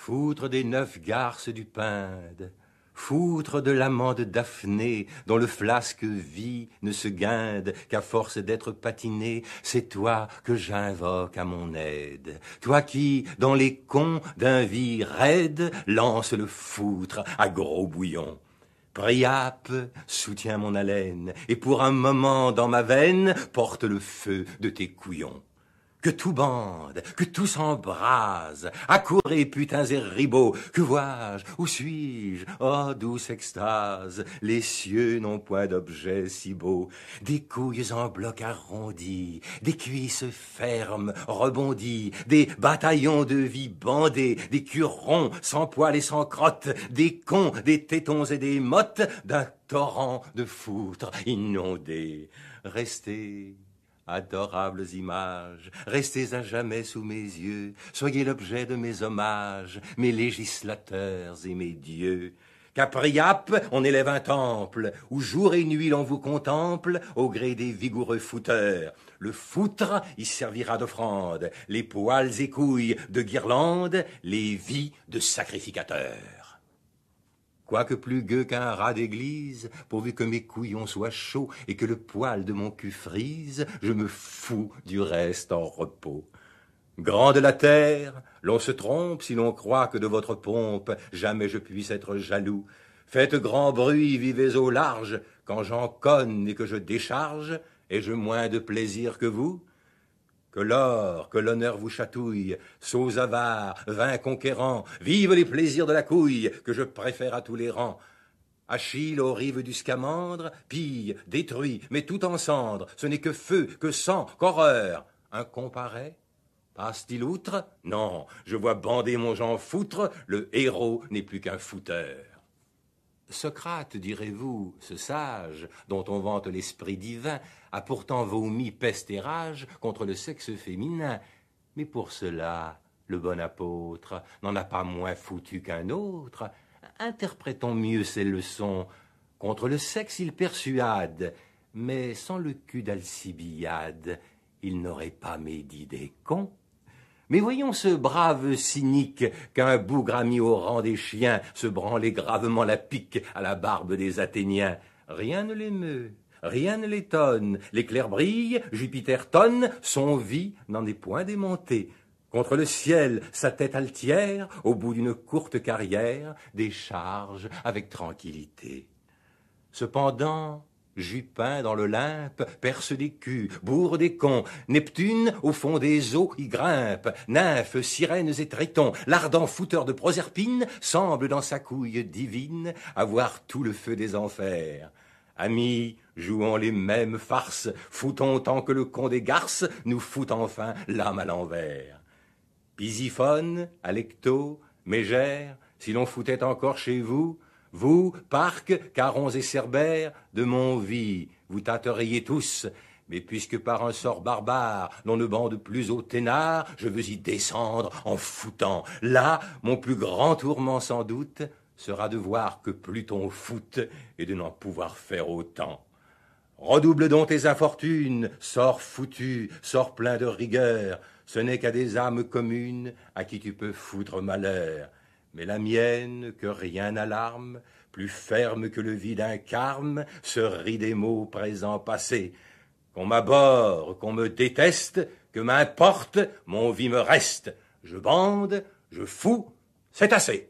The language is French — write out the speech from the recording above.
Foutre des 9 garces du Pinde, foutre de l'amant de Daphné, dont le flasque vie ne se guinde qu'à force d'être patiné, c'est toi que j'invoque à mon aide. Toi qui, dans les cons d'un vie raide, lance le foutre à gros bouillon. Priape soutient mon haleine, et pour un moment dans ma veine, porte le feu de tes couillons. Que tout bande, que tout s'embrase, accourez putains et ribots, que vois-je, où suis-je, oh douce extase, les cieux n'ont point d'objet si beau, des couilles en bloc arrondis, des cuisses fermes, rebondies, des bataillons de vie bandés, des culs ronds, sans poils et sans crottes, des cons, des tétons et des mottes, d'un torrent de foutre inondé. Restez, adorables images, restez à jamais sous mes yeux, soyez l'objet de mes hommages, mes législateurs et mes dieux. Qu'à Priape, on élève un temple, où jour et nuit l'on vous contemple, au gré des vigoureux fouteurs. Le foutre y servira d'offrande, les poils et couilles de guirlande, les vies de sacrificateurs. Quoique plus gueux qu'un rat d'église, pourvu que mes couillons soient chauds et que le poil de mon cul frise, je me fous du reste en repos. Grand de la terre, l'on se trompe si l'on croit que de votre pompe jamais je puisse être jaloux. Faites grand bruit, vivez au large, quand j'en conne et que je décharge, ai-je moins de plaisir que vous? Que l'or, que l'honneur vous chatouille, sots avares, vins conquérants, vive les plaisirs de la couille, que je préfère à tous les rangs. Achille aux rives du Scamandre, pille, détruit, mais tout en cendres, ce n'est que feu, que sang, qu'horreur. Un comparé? Passe-t-il outre? Non, je vois bander mon Jean Foutre, le héros n'est plus qu'un fouteur. Socrate, direz-vous, ce sage, dont on vante l'esprit divin, a pourtant vomi peste et rage contre le sexe féminin. Mais pour cela, le bon apôtre n'en a pas moins foutu qu'un autre. Interprétons mieux ces leçons. Contre le sexe, il persuade, mais sans le cul d'Alcibiade, il n'aurait pas médit des cons. Mais voyons ce brave cynique qu'un bougre a mis au rang des chiens se branler gravement la pique à la barbe des Athéniens. Rien ne l'émeut, rien ne l'étonne. L'éclair brille, Jupiter tonne, son vie n'en est point démonté. Contre le ciel, sa tête altière, au bout d'une courte carrière, décharge avec tranquillité. Cependant, Jupin dans l'Olympe perce des culs, bourre des cons, Neptune au fond des eaux y grimpe, nymphes, sirènes et tritons, l'ardent fouteur de Proserpine semble dans sa couille divine avoir tout le feu des enfers. Amis, jouons les mêmes farces, foutons tant que le con des garces nous fout enfin l'âme à l'envers. Pisiphone, Alecto, Mégère, si l'on foutait encore chez vous, vous, Parques, Carons et Cerbères, de mon vie, vous tâteriez tous, mais puisque par un sort barbare, l'on ne bande plus au ténard, je veux y descendre en foutant. Là, mon plus grand tourment sans doute sera de voir que Pluton foute et de n'en pouvoir faire autant. Redouble donc tes infortunes, sort foutu, sort plein de rigueur, ce n'est qu'à des âmes communes à qui tu peux foutre malheur. Mais la mienne, que rien n'alarme, plus ferme que le vide un carme, se rit des mots présents passés. Qu'on m'abhorre, qu'on me déteste, que m'importe, mon vie me reste. Je bande, je fous, c'est assez.